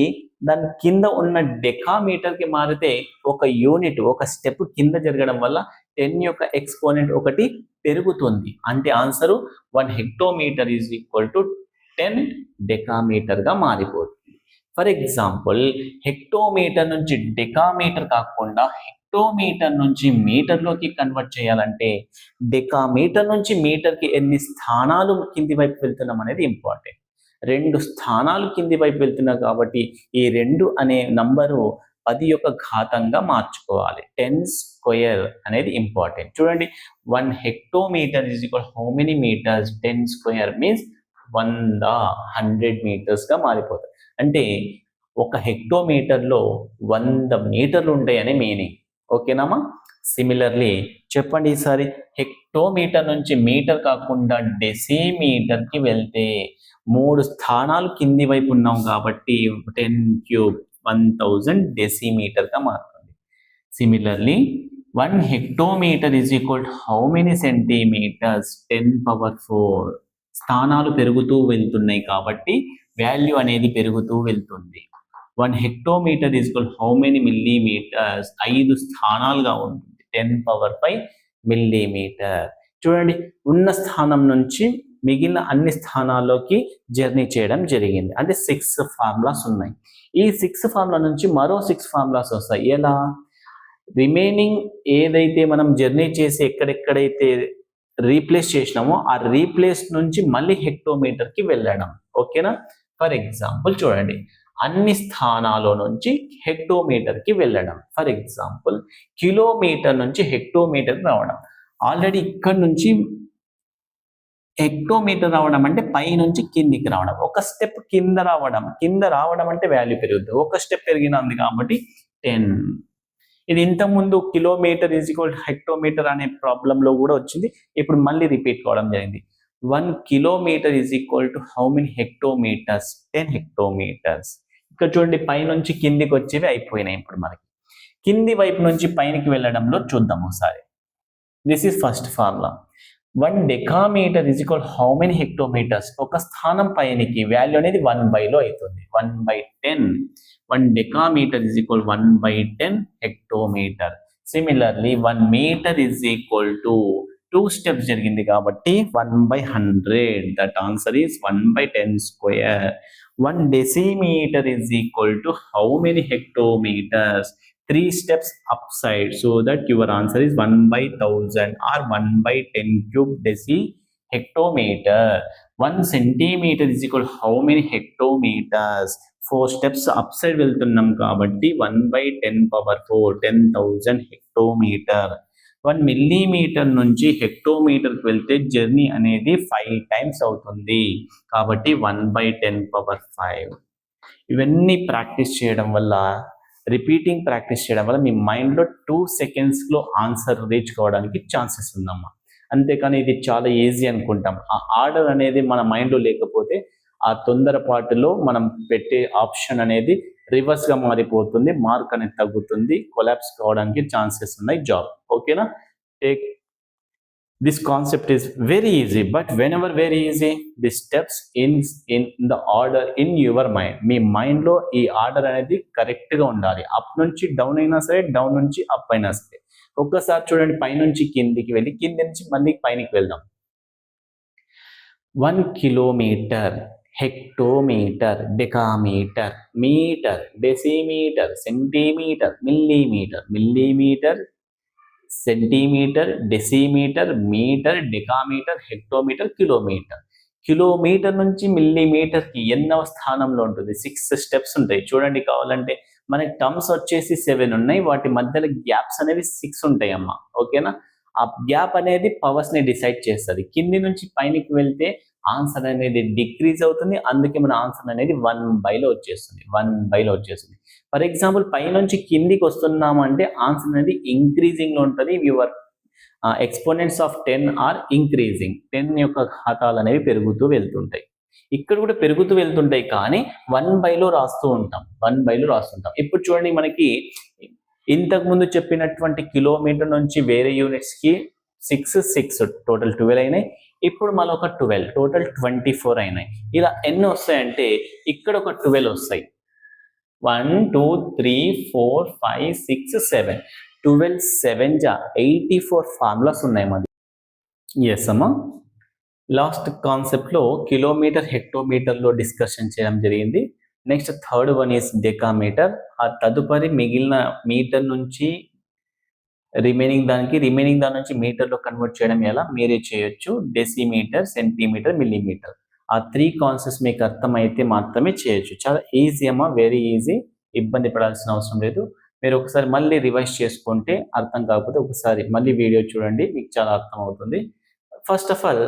దాని కింద ఉన్న డెకామీటర్కి మారితే ఒక యూనిట్, ఒక స్టెప్ కింద జరగడం వల్ల 10 యొక్క ఎక్స్పోనెంట్ ఒకటి పెరుగుతుంది. అంటే answer 1 hectometre is equal to 10 డెకామీటర్గా మారిపోతుంది. ఫర్ ఎగ్జాంపుల్, హెక్టోమీటర్ నుంచి డెకామీటర్ కాకుండా హెక్టోమీటర్ నుంచి మీటర్లోకి కన్వర్ట్ చేయాలంటే డెకామీటర్ నుంచి మీటర్కి ఎన్ని స్థానాలు కింది వైపు వెళ్తున్నాం అనేది ఇంపార్టెంట్. 2 స్థానాలు కింది వైపు వెళ్తున్నాం కాబట్టి ఈ 2 అనే నంబరు 10 యొక్క ఘాతంగా మార్చుకోవాలి. 10 స్క్వేర్ అనేది ఇంపార్టెంట్. చూడండి, 1 hectometre is equal how many metres? 10 square means 100 మీటర్స్గా మారిపోతుంది. అంటే ఒక హెక్టోమీటర్లో 100 మీటర్లు ఉంటాయని మీనింగ్. ఓకేనామా. సిమిలర్లీ చెప్పండి ఈసారి, హెక్టోమీటర్ నుంచి మీటర్ కాకుండా డెసిమీటర్కి వెళ్తే 3 స్థానాలు కింది వైపు ఉన్నాం కాబట్టి 10³ 1000 డెసిమీటర్గా మారుతుంది. Similarly 1 hectometer is equal to how many centimeters? 10 power 4. స్థానాలు పెరుగుతూ వెళ్తున్నాయి కాబట్టి వాల్యూ అనేది పెరుగుతూ వెళ్తుంది. 1 hectometer is equal to how many millimeters? 5 స్థానాలుగా ఉంటుంది. 10 power 5 millimeter. చూడండి, ఉన్న స్థానం నుంచి మిగిలిన అన్ని స్థానాల్లోకి జర్నీ చేయడం జరిగింది. అంటే 6 ఫార్ములాస్ ఉన్నాయి. ఈ 6 ఫార్ములా నుంచి మరో 6 ఫార్ములాస్ వస్తాయి. ఎలా? రిమైనింగ్ ఏదైతే మనం జర్నీ చేసి ఎక్కడెక్కడైతే రీప్లేస్ చేసినామో ఆ రీప్లేస్ నుంచి మళ్ళీ హెక్టోమీటర్కి వెళ్ళడం. ఓకేనా? ఫర్ ఎగ్జాంపుల్ చూడండి, అన్ని స్థానాల నుంచి హెక్టోమీటర్కి వెళ్ళడం. ఫర్ ఎగ్జాంపుల్ కిలోమీటర్ నుంచి హెక్టోమీటర్ రావడం. ఆల్రెడీ ఇక్కడ నుంచి హెక్టోమీటర్ రావడం అంటే పై నుంచి కిందికి రావడం. ఒక స్టెప్ కింద రావడం అంటే వాల్యూ పెరుగుతుంది. ఒక స్టెప్ పెరిగినంది కాబట్టి 10. ఇది ఇంతకుముందు kilometre is equal to hectometre అనే ప్రాబ్లంలో కూడా వచ్చింది. ఇప్పుడు మళ్ళీ రిపీట్ కావడం జరిగింది. 1 kilometre is equal to how many hectometres? 10 hectometres. ఇక్కడ చూడండి, పై నుంచి కిందికి వచ్చేవి అయిపోయినాయి. ఇప్పుడు మనకి కింది వైపు నుంచి పైనకి వెళ్ళడంలో చూద్దాం ఒకసారి. This is first formula. 1 decametre is equal how many hectometres? ఒక స్థానం పైనకి వాల్యూ అనేది 1/లో అవుతుంది. 1/10. 1 decameter is equal 1/10 hectometer. Similarly, 1 meter is equal to 2 steps జరిగింది కాబట్టి 1/100. That answer is 1/10 square. 1 decimeter is equal to how many hectometers? 3 steps upside. So that your answer is 1/1000 or 1/10 cube hectometer. 1 centimeter is equal to how many hectometers? 4 steps upside వెళ్తున్నాం కాబట్టి 1/10 power 4, 10,000 హెక్టోమీటర్. 1 millimetre నుంచి హెక్టోమీటర్కి వెళ్తే journey అనేది 5 times అవుతుంది కాబట్టి 1/10 power 5. ఇవన్నీ practice చేయడం వల్ల, రిపీటింగ్ ప్రాక్టీస్ చేయడం వల్ల మీ మైండ్లో 2 సెకండ్స్లో ఆన్సర్ రీచ్ కావడానికి ఛాన్సెస్ ఉందమ్మా. అంతేకాని ఇది చాలా ఈజీ అనుకుంటాం. ఆ ఆర్డర్ అనేది మన మైండ్లో లేకపోతే ఆ తొందరపాటులో మనం పెట్టే ఆప్షన్ అనేది రివర్స్ గా మారిపోతుంది, మార్క్ అనేది తగ్గుతుంది, కొలాప్స్ కావడానికి ఛాన్సెస్ ఉన్నాయి జాబ్. ఓకేనా? Take this concept is very easy, but when ever very easy the steps in the order in your mind. Me mind లో ఈ ఆర్డర్ అనేది కరెక్ట్ గా ఉండాలి. అప్ నుంచి డౌన్ అయినా సరే, డౌన్ నుంచి అప్ అయినా సరే. ఒక్కసారి చూడండి, పైనుంచి కిందికి వెళ్ళి కింది నుంచి మళ్ళీ పైనకి వెళ్దాం. 1 kilometre, hectometre, decametre, metre, decimetre, centimetre, millimetre, centimetre, decimetre, metre, decametre, hectometre, kilometre. Kilometre నుంచి మిల్లీమీటర్కి ఎన్నవ స్థానంలో ఉంటుంది? 6 స్టెప్స్ ఉంటాయి. చూడండి, కావాలంటే మనకి టర్మ్స్ వచ్చేసి 7 ఉన్నాయి, వాటి మధ్యలో గ్యాప్స్ అనేవి 6 ఉంటాయి అమ్మా. ఓకేనా? ఆ గ్యాప్ అనేది పవర్స్ ని డిసైడ్ చేస్తుంది. కింది నుంచి పైనకి వెళ్తే ఆన్సర్ అనేది డిక్రీజ్ అవుతుంది, అందుకే మన ఆన్సర్ అనేది 1/లో వచ్చేస్తుంది. ఫర్ ఎగ్జాంపుల్, పై నుంచి కిందికి వస్తున్నాము అంటే ఆన్సర్ అనేది ఇంక్రీజింగ్ లో ఉంటుంది. Your exponents of 10 are increasing. 10 యొక్క ఘాతాలు అనేవి పెరుగుతూ వెళ్తుంటాయి. ఇక్కడ కూడా పెరుగుతూ వెళ్తుంటాయి, కానీ 1/లో రాస్తూ ఉంటాం. ఇప్పుడు చూడండి, మనకి ఇంతకు ముందు చెప్పినటువంటి కిలోమీటర్ నుంచి వేరే యూనిట్స్ కి 6 టోటల్ 12 అయినాయి. ఇప్పుడు మరొక 12, టోటల్ 24 అయినాయి. ఇలా ఎన్ని వస్తాయంటే ఇక్కడ ఒక 12 వస్తాయి. 1 2 3 4 5 6 7 12 7 84 ఫార్ములాస్ ఉన్నాయి మాది. ఎస్ అమ్మా. లాస్ట్ కాన్సెప్ట్ లో కిలోమీటర్, హెక్టోమీటర్ లో డిస్కషన్ చేయడం జరిగింది. Next third one is decametre. ఆ తదుపరి మిగిలిన మీటర్ నుంచి రిమైనింగ్ దాని నుంచి మీటర్లో కన్వర్ట్ చేయడం ఎలా మీరే చేయొచ్చు. Decimetre, centimetre, millimetre. ఆ 3 కాన్సెప్ట్స్ మీకు అర్థమైతే మాత్రమే చేయొచ్చు. చాలా ఈజీ అమ్మా, వెరీ ఈజీ. ఇబ్బంది పడాల్సిన అవసరం లేదు. మీరు ఒకసారి మళ్ళీ రివైజ్ చేసుకుంటే, అర్థం కాకపోతే ఒకసారి మళ్ళీ వీడియో చూడండి, మీకు చాలా అర్థం అవుతుంది. ఫస్ట్ ఆఫ్ ఆల్,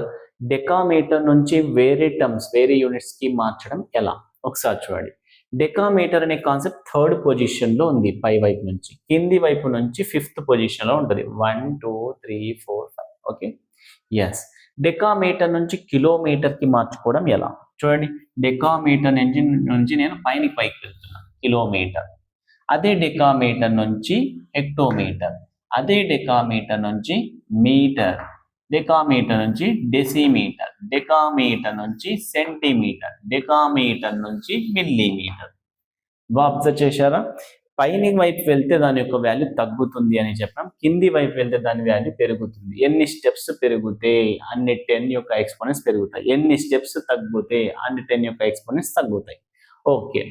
డెకామీటర్ నుంచి వేరే టర్మ్స్, వేరే యూనిట్స్ కి మార్చడం ఎలా ఒకసారి చూడండి. డెకామీటర్ అనే కాన్సెప్ట్ 3rd పొజిషన్ లో ఉంది పై వైపు నుంచి. కింది వైపు నుంచి 5th పొజిషన్ లో ఉంటుంది. 1 2 3 4 5. Okay, yes. డెకామీటర్ నుంచి కిలోమీటర్ కి మార్చుకోవడం ఎలా చూడండి. డెకామీటర్ నుంచి నేను పైకి వెళ్తున్నాను, కిలోమీటర్. అదే డెకామీటర్ నుంచి హెక్టోమీటర్. అదే డెకామీటర్ నుంచి మీటర్, డెకామీటర్ నుంచి డెసిమీటర్, డెకామీటర్ నుంచి సెంటీమీటర్, డెకామీటర్ నుంచి మిల్లీమీటర్. బాగా అబ్జర్వ్ చేశారా? పైన వైపు వెళ్తే దాని యొక్క వాల్యూ తగ్గుతుంది అని చెప్పాం, కింది వైపు వెళ్తే దాని వాల్యూ పెరుగుతుంది. ఎన్ని స్టెప్స్ పెరిగితే అన్ని 10 యొక్క ఎక్స్పోనెంట్స్ పెరుగుతాయి, ఎన్ని స్టెప్స్ తగ్గితే అన్ని 10 యొక్క ఎక్స్పోనెంట్స్ తగ్గుతాయి. ఓకే,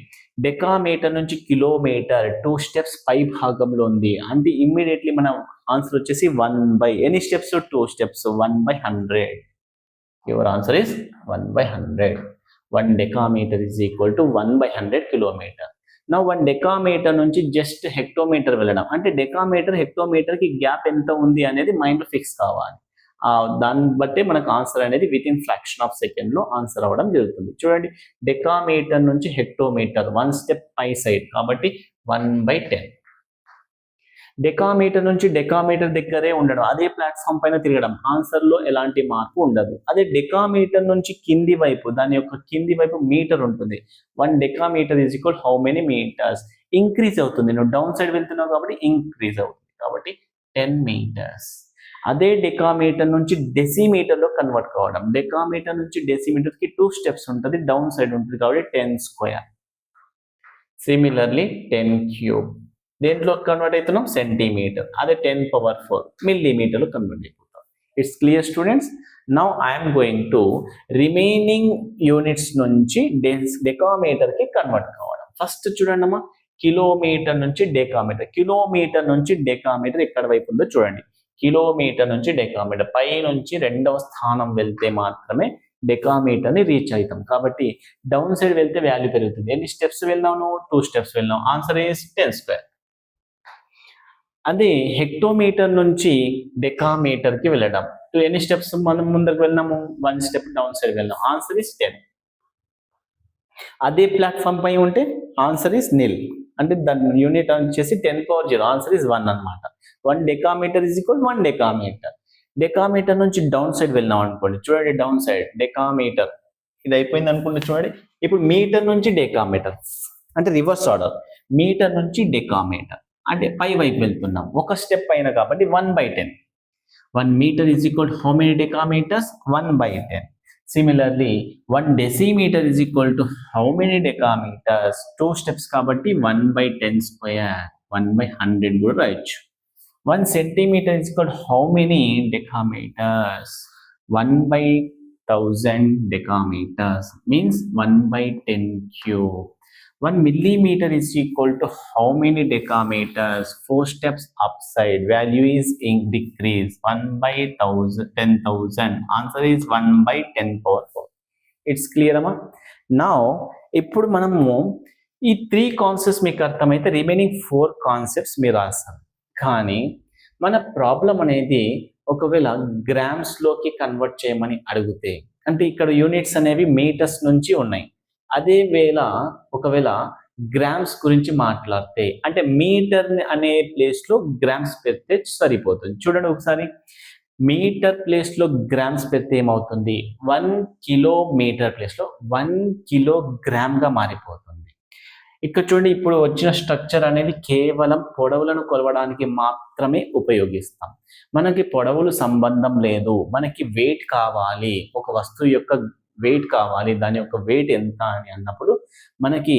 డెకామీటర్ నుంచి కిలోమీటర్ 2 స్టెప్స్ పై భాగంలో ఉంది అంటే ఇమ్మీడియట్లీ మన ఆన్సర్ వచ్చేసి 1/, ఎన్ని steps? 2 steps, 1/100. Your answer is 1/100. 1 decametre is equal to 1/100 kilometre. నా 1 డెకామీటర్ నుంచి జస్ట్ హెక్టోమీటర్ వెళ్ళడం అంటే డెకామీటర్ హెక్టోమీటర్ కి గ్యాప్ ఎంత ఉంది అనేది మైండ్ లో ఫిక్స్ కావాలి. దాన్ని బట్టే మనకు ఆన్సర్ అనేది with in fraction of second లో ఆన్సర్ అవ్వడం జరుగుతుంది. చూడండి, డెకామీటర్ నుంచి హెక్టోమీటర్ 1 స్టెప్ పై సైడ్ కాబట్టి 1/10. డెకామీటర్ నుంచి డెకామీటర్ దగ్గరే ఉండడం, అదే ప్లాట్ఫామ్ పైన తిరగడం, ఆన్సర్ లో ఎలాంటి మార్పు ఉండదు. అదే డెకామీటర్ నుంచి కింది వైపు, దాని యొక్క కింది వైపు మీటర్ ఉంటుంది. 1 decametre is equal how many metres? Increase అవుతుంది, నువ్వు డౌన్ సైడ్ వెళ్తున్నావు కాబట్టి ఇంక్రీజ్ అవుతుంది, కాబట్టి 10 మీటర్స్. అదే డెకామీటర్ నుంచి డెసిమీటర్ లో కన్వర్ట్ కావడం, డెకామీటర్ నుంచి డెసిమీటర్ కి 2 స్టెప్స్ ఉంటుంది, డౌన్ సైడ్ ఉంటుంది కాబట్టి 10 స్క్వేర్. Similarly 10 cube. దేంట్లో కన్వర్ట్ అవుతున్నాం? సెంటీమీటర్. అదే 10⁴ మిల్లీమీటర్లో కన్వర్ట్ అయిపోతాం. It's clear students. Now I'm going to remaining units నుంచి డెకామీటర్ కి కన్వర్ట్ కావడం. ఫస్ట్ చూడండి అమ్మా, కిలోమీటర్ నుంచి డెకామీటర్. కిలోమీటర్ నుంచి డెకామీటర్ ఎక్కడ వైపు ఉందో చూడండి. కిలోమీటర్ నుంచి డెకామీటర్ పై నుంచి 2వ స్థానం వెళ్తే మాత్రమే డెకామీటర్ ని రీచ్ అవుతాం. కాబట్టి డౌన్ సైడ్ వెళ్తే వాల్యూ పెరుగుతుంది. ఎన్ని స్టెప్స్ వెళ్ళావు నువ్వు? 2 స్టెప్స్ వెళ్ళావు. Answer is 10 square. అదే హెక్టోమీటర్ నుంచి డెకామీటర్ కి వెళ్ళడం, ఎన్ని స్టెప్స్ మనం ముందుకు వెళ్ళినాము? 1 స్టెప్ డౌన్ సైడ్ వెళ్ళాం. Answer is 10. అదే ప్లాట్ఫామ్ పై ఉంటే ఆన్సర్ ఈస్ నిల్, అంటే దాని యూనిట్ వచ్చేసి 10⁴. ఆన్సర్ ఈస్ 1 అనమాట. 1 decametre is equal 1 decametre. Decametre నుంచి డౌన్ సైడ్ వెళ్ళినాం అనుకోండి, చూడండి డౌన్ సైడ్ డెకామీటర్ ఇది అయిపోయింది అనుకోండి. చూడండి, ఇప్పుడు మీటర్ నుంచి డెకామీటర్ అంటే రివర్స్ ఆర్డర్, మీటర్ నుంచి డెకామీటర్ అంటే పై వైపు వెళ్తున్నాం. ఒక స్టెప్ పైన కాబట్టి 1/10. 1 metre is equal how many decametres? 1/10. Similarly 1 decimetre is equal to how many decametres? 2 steps కాబట్టి 1/10 స్క్వేర్, 1/100 కూడా రాయొచ్చు. 1 centimetre is equal how many decametres? 1/1000 decametres means 1/10 cube. 1 millimeter is equal to how many decameters? 4 steps upside, value is in decrease, 1/10,000. Answer is 1/10⁴. It's clear amma? Now ఇప్పుడు మనము ఈ 3 concepts మీకు అర్థమైతే remaining 4 concepts మీరు రాస్తారు. కానీ మన problem అనేది ఒకవేళ గ్రామ్స్ లోకి కన్వర్ట్ చేయమని అడిగితే, అంటే ఇక్కడ యూనిట్స్ అనేవి మీటర్స్ నుంచి ఉన్నాయి, అదే వేళ ఒకవేళ గ్రామ్స్ గురించి మాట్లాడితే అంటే మీటర్ అనే ప్లేస్ లో గ్రామ్స్ పెడితే సరిపోతుంది. చూడండి ఒకసారి, మీటర్ ప్లేస్ లో గ్రామ్స్ పెడితే ఏమవుతుంది? 1 కిలోమీటర్ ప్లేస్ లో 1 కిలోగ్రామ్ గా మారిపోతుంది. ఇక్కడ చూడండి, ఇప్పుడు వచ్చిన స్ట్రక్చర్ అనేది కేవలం పొడవులను కొలవడానికి మాత్రమే ఉపయోగిస్తాం. మనకి పొడవులు సంబంధం లేదు, మనకి వెయిట్ కావాలి, ఒక వస్తువు యొక్క వెయిట్ కావాలి, దాని యొక్క వెయిట్ ఎంత అని అన్నప్పుడు మనకి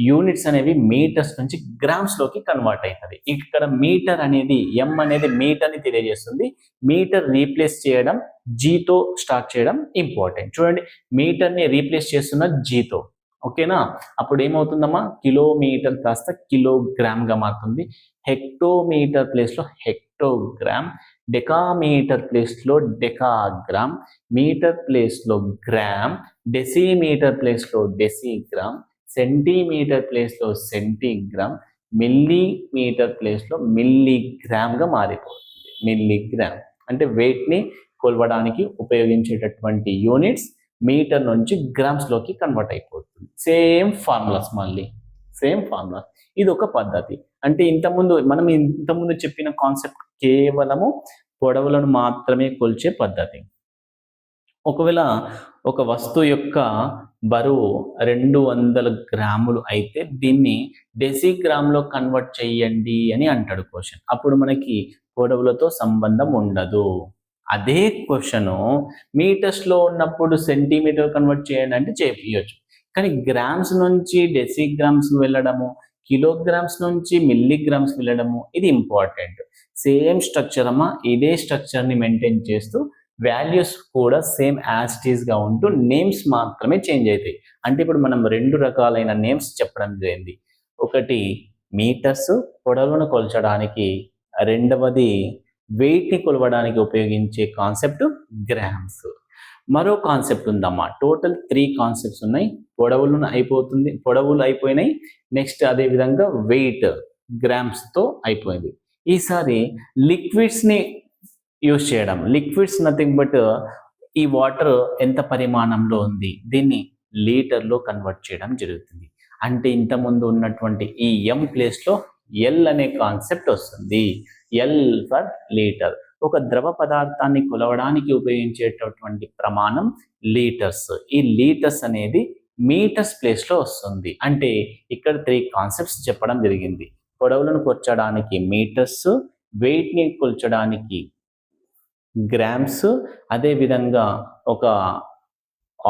యూనిట్స్ అనేవి మీటర్స్ నుంచి గ్రామ్స్ లోకి కన్వర్ట్ అవుతుంది. ఇక్కడ మీటర్ అనేది ఎం అనేది మీటర్ ని తెలియజేస్తుంది. మీటర్ రీప్లేస్ చేయడం జీతో స్టార్ట్ చేయడం ఇంపార్టెంట్. చూడండి, మీటర్ ని రీప్లేస్ చేస్తున్న జీతో, ఓకేనా? అప్పుడు ఏమవుతుందమ్మా? కిలోమీటర్ కాస్త కిలోగ్రామ్ గా మారుతుంది. హెక్టోమీటర్ ప్లేస్ లో హెక్టోగ్రామ్, డెకామీటర్ ప్లేస్ లో డెకాగ్రామ్, మీటర్ ప్లేస్ లో గ్రామ్, డెసిమీటర్ ప్లేస్ లో డెసిగ్రామ్, సెంటీమీటర్ ప్లేస్ లో సెంటీగ్రామ్, మిల్లీమీటర్ ప్లేస్ లో మిల్లీగ్రామ్ గా మారిపోతుంది. మిల్లీగ్రామ్ అంటే వెయిట్ ని కొలవడానికి ఉపయోగించేటటువంటి యూనిట్స్ మీటర్ నుంచి గ్రామ్స్ లోకి కన్వర్ట్ అయిపోతుంది. సేమ్ ఫార్ములాస్, మళ్ళీ సేమ్ ఫార్ములా. ఇది ఒక పద్ధతి. అంటే మనం ఇంతకుముందు చెప్పిన కాన్సెప్ట్ కేవలము పొడవులను మాత్రమే కొలిచే పద్ధతి. ఒకవేళ ఒక వస్తువు యొక్క బరువు 200 గ్రాములు అయితే దీన్ని డెసిగ్రామ్ లో కన్వర్ట్ చేయండి అని అంటాడు క్వశ్చన్. అప్పుడు మనకి పొడవులతో సంబంధం ఉండదు. అదే క్వశ్చన్ మీటర్స్లో ఉన్నప్పుడు సెంటీమీటర్ కన్వర్ట్ చేయండి అంటే చేయొచ్చు. కానీ గ్రామ్స్ నుంచి డెసిగ్రామ్స్ వెళ్ళడము, కిలోగ్రామ్స్ నుంచి మిల్లీగ్రామ్స్ వెళ్ళడము ఇది ఇంపార్టెంట్. సేమ్ స్ట్రక్చర్ అమ్మా, ఇదే స్ట్రక్చర్ని మెయింటైన్ చేస్తూ వాల్యూస్ కూడా సేమ్ యాజ్ ఇట్ ఈస్గా ఉంటూ నేమ్స్ మాత్రమే చేంజ్ అవుతాయి. అంటే ఇప్పుడు మనం 2 రకాలైన నేమ్స్ చెప్పడం జరిగింది. ఒకటి మీటర్స్ పొడవును కొలచడానికి, రెండవది వెయిట్ని కొలవడానికి ఉపయోగించే కాన్సెప్ట్ గ్రామ్స్. మరో కాన్సెప్ట్ ఉందమ్మా. టోటల్ 3 కాన్సెప్ట్స్ ఉన్నాయి. పొడవులు అయిపోయినాయి. నెక్స్ట్ అదే విధంగా వెయిట్ గ్రామ్స్తో అయిపోయింది. ఈసారి లిక్విడ్స్ని యూజ్ చేయడం. లిక్విడ్స్ నథింగ్ బట్ ఈ వాటర్ ఎంత పరిమాణంలో ఉంది దీన్ని లీటర్లో కన్వర్ట్ చేయడం జరుగుతుంది. అంటే ఇంతకుముందు ఉన్నటువంటి ఈ ఎం ప్లేస్లో ఎల్ అనే కాన్సెప్ట్ వస్తుంది. L per litre. ఒక ద్రవ పదార్థాన్ని కొలవడానికి ఉపయోగించేటటువంటి ప్రమాణం లీటర్స్. ఈ లీటర్స్ అనేది మీటర్స్ ప్లేస్లో వస్తుంది. అంటే ఇక్కడ 3 కాన్సెప్ట్స్ చెప్పడం జరిగింది. పొడవులను కొలచడానికి మీటర్స్, వెయిట్ని కొలచడానికి గ్రామ్స్, అదేవిధంగా ఒక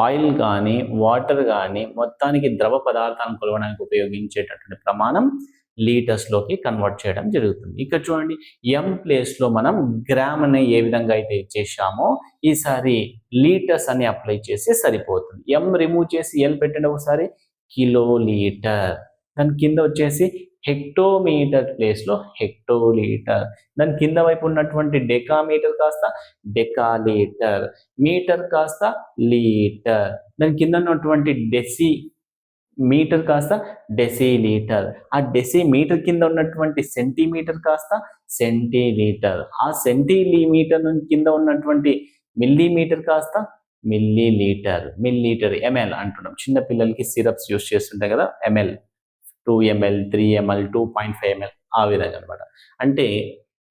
ఆయిల్ కానీ వాటర్ కానీ మొత్తానికి ద్రవ పదార్థాలను కొలవడానికి ఉపయోగించేటటువంటి ప్రమాణం లీటర్స్లోకి కన్వర్ట్ చేయడం జరుగుతుంది. ఇక్కడ చూడండి, ఎం ప్లేస్లో మనం గ్రామ్ అనే ఏ విధంగా అయితే చేశామో ఈసారి లీటర్స్ అని అప్లై చేసి సరిపోతుంది. ఎం రిమూవ్ చేసి ఎల్ పెట్టండి ఒకసారి. Kilo litre. దాని కింద వచ్చేసి హెక్టోమీటర్ ప్లేస్లో హెక్టోలీటర్. దాని కింద వైపు ఉన్నటువంటి డెకామీటర్ కాస్త డెకాలీటర్, మీటర్ కాస్త లీటర్. దాని కింద ఉన్నటువంటి డెసి మీటర్ కాస్త డెసిలీటర్. ఆ డెసిమీటర్ కింద ఉన్నటువంటి సెంటీమీటర్ కాస్త సెంటీలీటర్. ఆ సెంటీమీటర్ కింద ఉన్నటువంటి మిల్లీమీటర్ కాస్త మిల్లీలీటర్. మిల్లీలీటర్ ఎంఎల్ అంటున్నాం. చిన్న పిల్లలకి సిరప్స్ యూస్ చేస్తుంటాయి కదా, ఎంఎల్, 2 ml, 3 ml, 2.5 ml ఆ విధంగా అనమాట. అంటే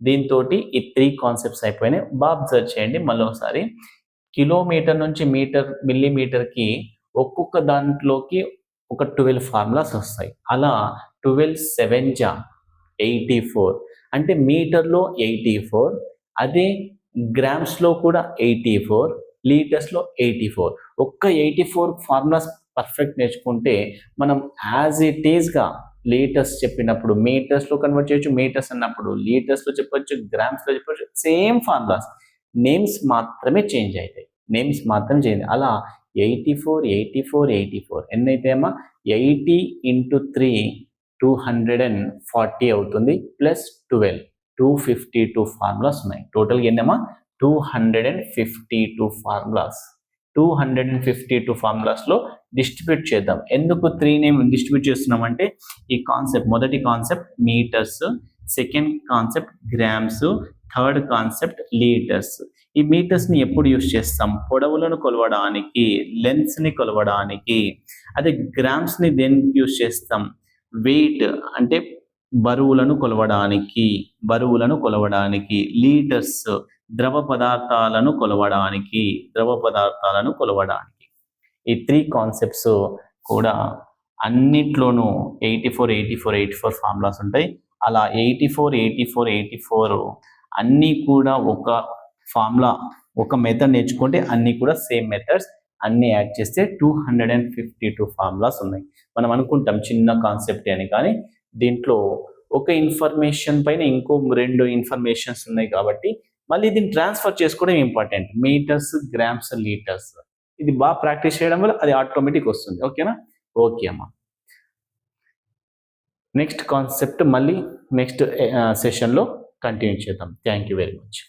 దీంతో ఈ 3 కాన్సెప్ట్స్ అయిపోయినాయి. అబ్జర్వ్ చేయండి మళ్ళీ ఒకసారి. కిలోమీటర్ నుంచి మీటర్, మిల్లీమీటర్కి ఒక్కొక్క దాంట్లోకి ఒక 12 ఫార్ములాస్ వస్తాయి. అలా 12 7 జా 84. అంటే మీటర్లో 84, అదే గ్రామ్స్లో కూడా 84, లీటర్స్లో 84. ఒక్క 84 ఫార్ములాస్ పర్ఫెక్ట్ నేర్చుకుంటే మనం యాజ్ ఇట్ ఈస్గా లీటర్స్ చెప్పినప్పుడు మీటర్స్లో కన్వర్ట్ చేయొచ్చు, మీటర్స్ అన్నప్పుడు లీటర్స్లో చెప్పొచ్చు, గ్రామ్స్లో చెప్పొచ్చు. సేమ్ ఫార్ములాస్, నేమ్స్ మాత్రమే చేంజ్ అవుతాయి. నేమ్స్ మాత్రం చేంజ్. అలా 84 84 84 ఎన్ని అవుతాయమ్మా? 80 × 3 240 అవుతుంది. ప్లస్ 12 252 ఫార్ములాస్ ఉన్నాయి. టోటల్గా ఎన్నమ్మా? 252 ఫార్ములాస్. 252 ఫార్ములాస్లో డిస్ట్రిబ్యూట్ చేద్దాం. ఎందుకు 3ని డిస్ట్రిబ్యూట్ చేస్తున్నామంటే ఈ కాన్సెప్ట్, మొదటి concept metres, second concept grams, third concept litres. ఈ మీటర్స్ని ఎప్పుడు యూజ్ చేస్తాం? పొడవులను కొలవడానికి, లెన్స్ని కొలవడానికి. అదే గ్రామ్స్ని దేనికి యూజ్ చేస్తాం? వెయిట్ అంటే బరువులను కొలవడానికి. లీటర్స్ ద్రవ పదార్థాలను కొలవడానికి. ఈ 3 కాన్సెప్ట్స్ కూడా అన్నిట్లోనూ 84 ఫార్ములాస్ ఉంటాయి. అలా 84 అన్నీ కూడా ఒక ఫార్ములా, ఒక మెథడ్ నేర్చుకుంటే అన్నీ కూడా సేమ్ మెథడ్స్, అన్నీ యాడ్ చేస్తే 252 ఫార్ములాస్ ఉన్నాయి. మనం అనుకుంటాం చిన్న కాన్సెప్ట్ అని, కానీ దీంట్లో ఒక ఇన్ఫర్మేషన్ పైన ఇంకో 2 ఇన్ఫర్మేషన్స్ ఉన్నాయి కాబట్టి మళ్ళీ దీన్ని ట్రాన్స్ఫర్ చేసుకోవడం ఇంపార్టెంట్. Metres, grams, litres. ఇది బాగా ప్రాక్టీస్ చేయడం వల్ల అది ఆటోమేటిక్ వస్తుంది. ఓకేనా? ఓకే అమ్మా. నెక్స్ట్ కాన్సెప్ట్ మళ్ళీ నెక్స్ట్ సెషన్లో కంటిన్యూ చేద్దాం. Thank you very much.